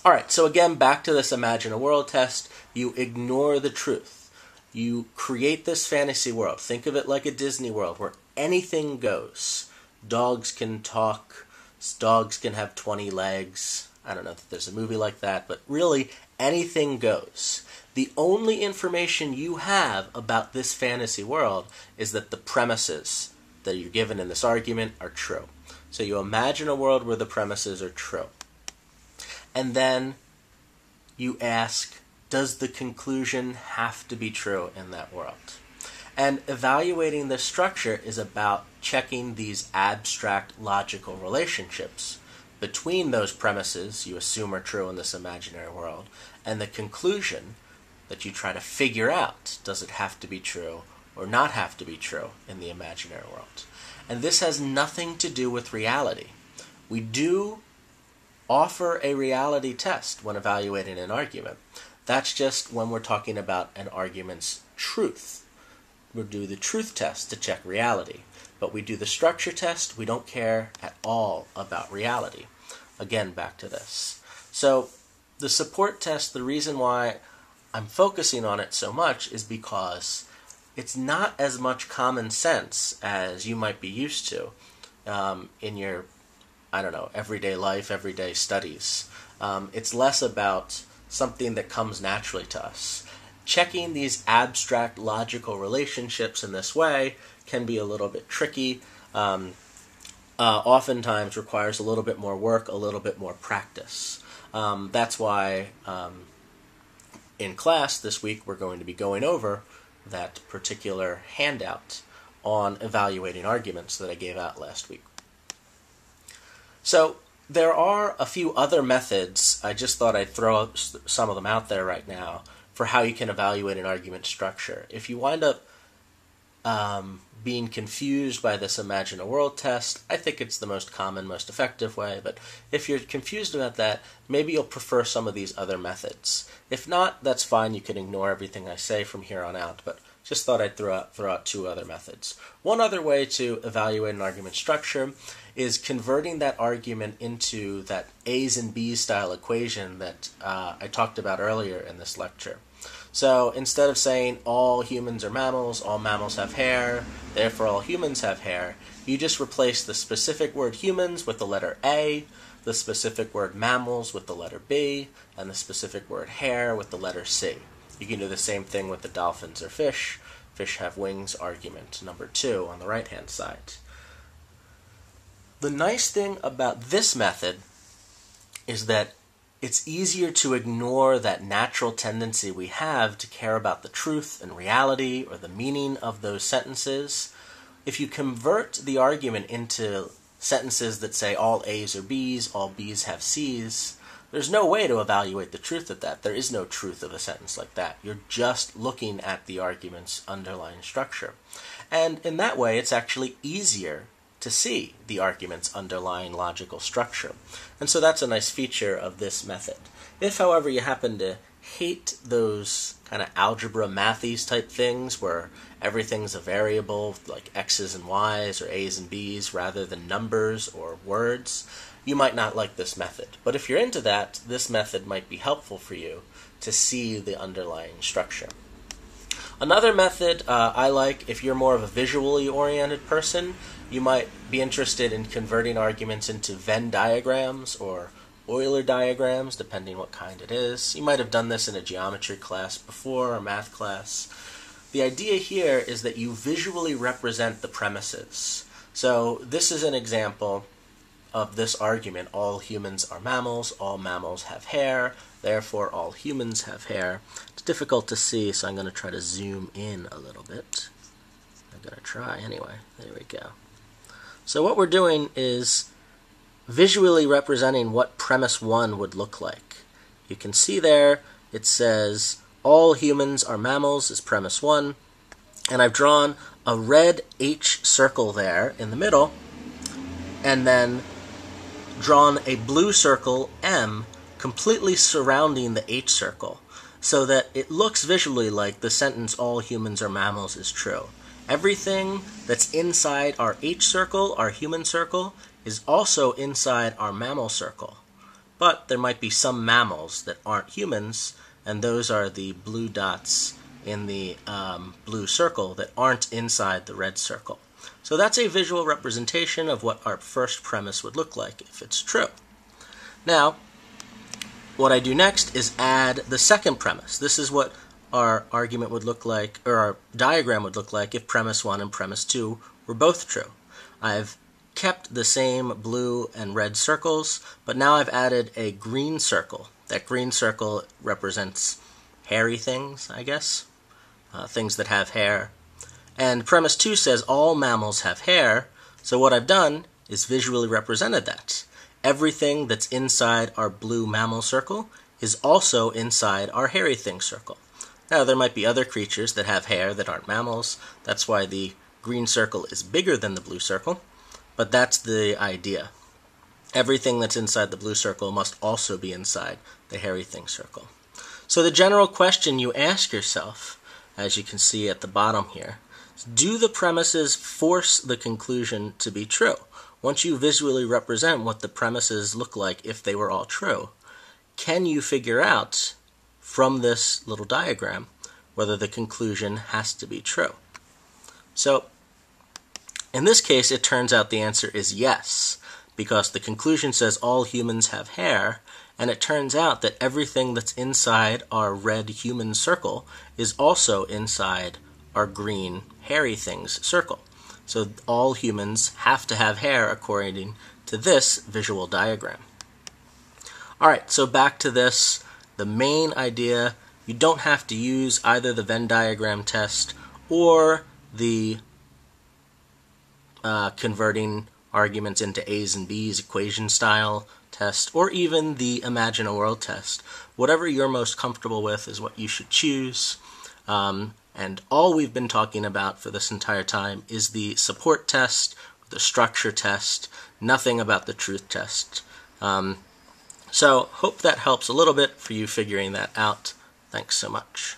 All right, so again, back to this imagine a world test. You ignore the truth. You create this fantasy world. Think of it like a Disney world where anything goes. Dogs can talk. Dogs can have 20 legs. I don't know if there's a movie like that, but really anything goes. The only information you have about this fantasy world is that the premises that you're given in this argument are true. So you imagine a world where the premises are true. And then you ask, does the conclusion have to be true in that world? And evaluating this structure is about checking these abstract logical relationships between those premises you assume are true in this imaginary world and the conclusion that you try to figure out, does it have to be true or not have to be true in the imaginary world? And this has nothing to do with reality. We do offer a reality test when evaluating an argument. That's just when we're talking about an argument's truth. We'll do the truth test to check reality. But we do the structure test, we don't care at all about reality. Again, back to this. So the support test, the reason why I'm focusing on it so much is because it's not as much common sense as you might be used to in your, everyday life, everyday studies. It's less about something that comes naturally to us. Checking these abstract logical relationships in this way can be a little bit tricky. Oftentimes requires a little bit more work, a little bit more practice. That's why in class this week we're going to be going over that particular handout on evaluating arguments that I gave out last week. So there are a few other methods. I just thought I'd throw some of them out there right now for how you can evaluate an argument structure. If you wind up being confused by this Imagine a World test, I think it's the most common, most effective way, but if you're confused about that, maybe you'll prefer some of these other methods. If not, that's fine, you can ignore everything I say from here on out, but just thought I'd throw out two other methods. One other way to evaluate an argument structure is converting that argument into that A's and B's style equation that I talked about earlier in this lecture. So instead of saying all humans are mammals, all mammals have hair, therefore all humans have hair, you just replace the specific word humans with the letter A, the specific word mammals with the letter B, and the specific word hair with the letter C. You can do the same thing with the dolphins or fish. Fish have wings argument, number 2 on the right-hand side. The nice thing about this method is that it's easier to ignore that natural tendency we have to care about the truth and reality or the meaning of those sentences. If you convert the argument into sentences that say all A's are B's, all B's have C's, there's no way to evaluate the truth of that. There is no truth of a sentence like that. You're just looking at the argument's underlying structure. And in that way, it's actually easier to see the argument's underlying logical structure. And so that's a nice feature of this method. If, however, you happen to hate those kind of algebra mathies type things where everything's a variable like X's and Y's or A's and B's rather than numbers or words, you might not like this method. But if you're into that, this method might be helpful for you to see the underlying structure. Another method I like, if you're more of a visually oriented person, you might be interested in converting arguments into Venn diagrams or Euler diagrams, depending what kind it is. You might have done this in a geometry class before or math class. The idea here is that you visually represent the premises. So this is an example of this argument. All humans are mammals, all mammals have hair, therefore all humans have hair. It's difficult to see, so I'm going to try to zoom in a little bit. I'm going to try anyway. There we go. So what we're doing is visually representing what premise 1 would look like. You can see there it says all humans are mammals is premise 1, and I've drawn a red H circle there in the middle, and then drawn a blue circle M completely surrounding the H circle, so that it looks visually like the sentence all humans are mammals is true. Everything that's inside our H circle, our human circle, is also inside our mammal circle. but there might be some mammals that aren't humans, and those are the blue dots in the blue circle that aren't inside the red circle. So that's a visual representation of what our first premise would look like if it's true. Now, what I do next is add the second premise. This is what our argument would look like, or our diagram would look like, if premise 1 and premise 2 were both true. I've kept the same blue and red circles, but now I've added a green circle. That green circle represents hairy things, I guess, things that have hair. And premise 2 says all mammals have hair, so what I've done is visually represented that. Everything that's inside our blue mammal circle is also inside our hairy thing circle. Now, there might be other creatures that have hair that aren't mammals. That's why the green circle is bigger than the blue circle, but that's the idea. Everything that's inside the blue circle must also be inside the hairy thing circle. So the general question you ask yourself, as you can see at the bottom here, is, do the premises force the conclusion to be true? Once you visually represent what the premises look like if they were all true, can you figure out from this little diagram whether the conclusion has to be true? So, in this case, it turns out the answer is yes, because the conclusion says all humans have hair, and it turns out that everything that's inside our red human circle is also inside our green hairy things circle. So all humans have to have hair according to this visual diagram. Alright, so back to this. The main idea, you don't have to use either the Venn diagram test or the converting arguments into A's and B's equation style test, or even the Imagine a World test. Whatever you're most comfortable with is what you should choose. And all we've been talking about for this entire time is the support test, the structure test, nothing about the truth test. So hope that helps a little bit for you figuring that out. Thanks so much.